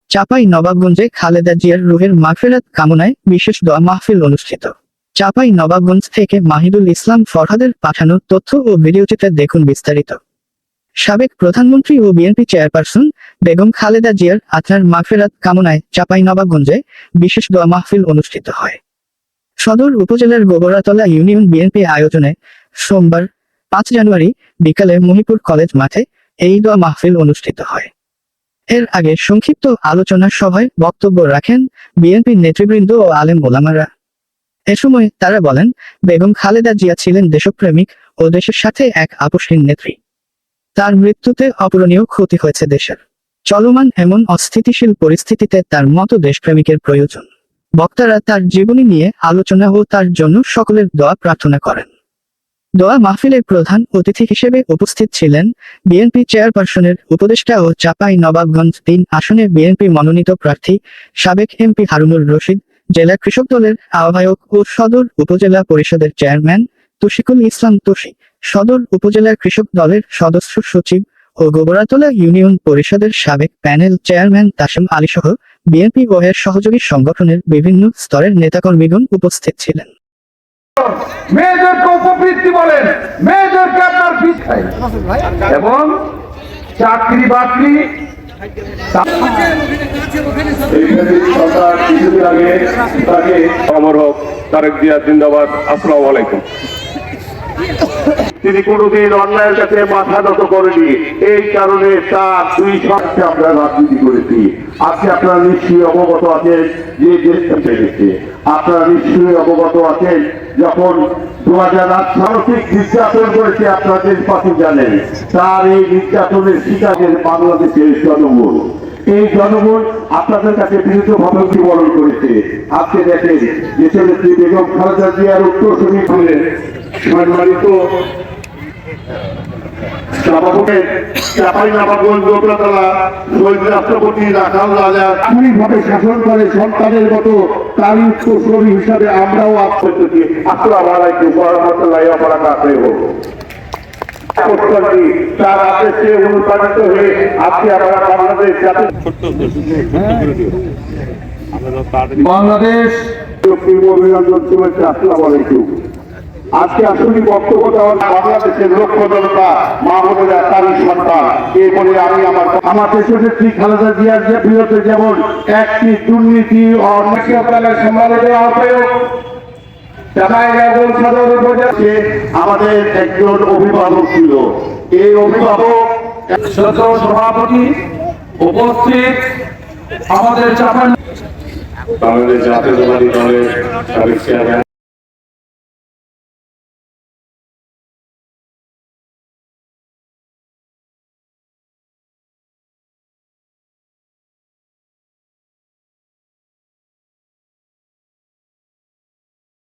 চাঁপাই নবাবগঞ্জে খালেদা জিয়ার রুহের মাগফিরাত কামনায় বিশেষ দোয়া মাহফিল অনুষ্ঠিত। চাঁপাই নবাবগঞ্জ থেকে মাহিদুল ইসলাম ফরহাদের পাঠানো তথ্য ও ভিডিওচিত্রে দেখুন বিস্তারিত। সাবেক প্রধানমন্ত্রী ও বিএনপি চেয়ারপারসন বেগম খালেদা জিয়ার আত্মার মাগফিরাত কামনায় চাঁপাই নবাবগঞ্জে বিশেষ দোয়া মাহফিল অনুষ্ঠিত হয়। সদর উপজেলার গোবরাতলা ইউনিয়ন বিএনপি আয়োজনে সোমবার 5 জানুয়ারি বিকালে মহিপুর কলেজ মাঠে এই দোয়া মাহফিল অনুষ্ঠিত হয়। এর আগে সংক্ষিপ্ত আলোচনা সভায় বক্তব্য রাখেন বিএনপির নেতৃবৃন্দ ও আলেম ওলামারা। এ সময় তারা বলেন, বেগম খালেদা জিয়া ছিলেন দেশপ্রেমিক ও দেশের সাথে এক আপোষহীন নেত্রী। তার মৃত্যুতে অপূরণীয় ক্ষতি হয়েছে দেশের। চলমান এমন অস্থিতিশীল পরিস্থিতিতে তার মতো দেশপ্রেমিকের প্রয়োজন। বক্তারা তার জীবনী নিয়ে আলোচনা ও তার জন্য সকলের দোয়া প্রার্থনা করেন। দোয়া মাহফিলের প্রধান অতিথি হিসেবে উপস্থিত ছিলেন বিএনপি চেয়ারপারসনের উপদেষ্টা ও চাঁপাই নবাবগঞ্জ 3 আসনে বিএনপি মনোনীত প্রার্থী সাবেক এমপি হারুনুর রশিদ, জেলা কৃষক দলের আহ্বায়ক ও সদর উপজেলা পরিষদের চেয়ারম্যান তৌশিকুল ইসলাম তোশী, সদর উপজেলার কৃষক দলের সদস্য সচিব ও গোবরাতলা ইউনিয়ন পরিষদের সাবেক প্যানেল চেয়ারম্যান তাসিম আলী সহ বিএনপি ও এর সহযোগী সংগঠনের বিভিন্ন স্তরের নেতাকর্মীগণ উপস্থিত ছিলেন। মেয়েদেরকে উপবৃত্তি বলেন, মেয়েদেরকে আপনার ফিস খাই এবং চাকরি বাকরি অমর হোক তারেক জিয়া জিন্দাবাদ। আসসালামু আলাইকুম। তিনি কোনোদিন অন্যায়ের কাছে মাথা নত করেনি, এই কারণে তার 2 শর্তে আমরা রাজনীতি করেছি। আজকে আপনারা নিশ্চয়ই অবগত আছেন যে দেশটা পেরেছে। আপনারা নিশ্চয়ই অবগত আছেন যখন 2008 মানসিক নির্যাতন করেছে, আপনারা দেশবাসী জানেন। তার এই নির্যাতনের শিকারের বাংলাদেশের জনগণ, এই জনগণ আপনাদের কাছে বিরুদ্ধভাবে বিবরণ করেছে। আজকে দেখেন দেশের নেত্রী বেগম খালেদা জিয়ার উত্তরসূরি হলেন সম্মানিত চাঁপাই নবাবগঞ্জ গোবরাতলা শহীদ রাষ্ট্রপতি রাখাল রাজা ভাবে শাসন করে সন্তানের মতো তার উত্তরসূরি হিসাবে আমরাও আসতেছি। আসসালামু আলাইকুম ওয়া রাহমাতুল্লাহি ওয়া বারাকাতুহু। তার আদেশে অনুপ্রাণিত হয়ে আজকে আমরা বাংলাদেশ অভিনন্দন শুভেচ্ছা। আসসালামু আলাইকুম। আজকে আসলে বক্তব্য দেওয়ার বাংলাদেশের লক্ষ্য জনতা মা বোনেরা তারই সন্তান। এই বলে আমি আমার দেশের নেত্রী খালেদা জিয়ার বিরুদ্ধে যেমন একটি দুর্নীতি সম্মানিত আহ্বায়ক আমাদের একজন অভিভাবক ছিল। এই অভিভাবক সভাপতি উপস্থিত আমাদের বাংলাদেশ জাতীয়তাবাদী দলের সাবেক চেয়ারম্যান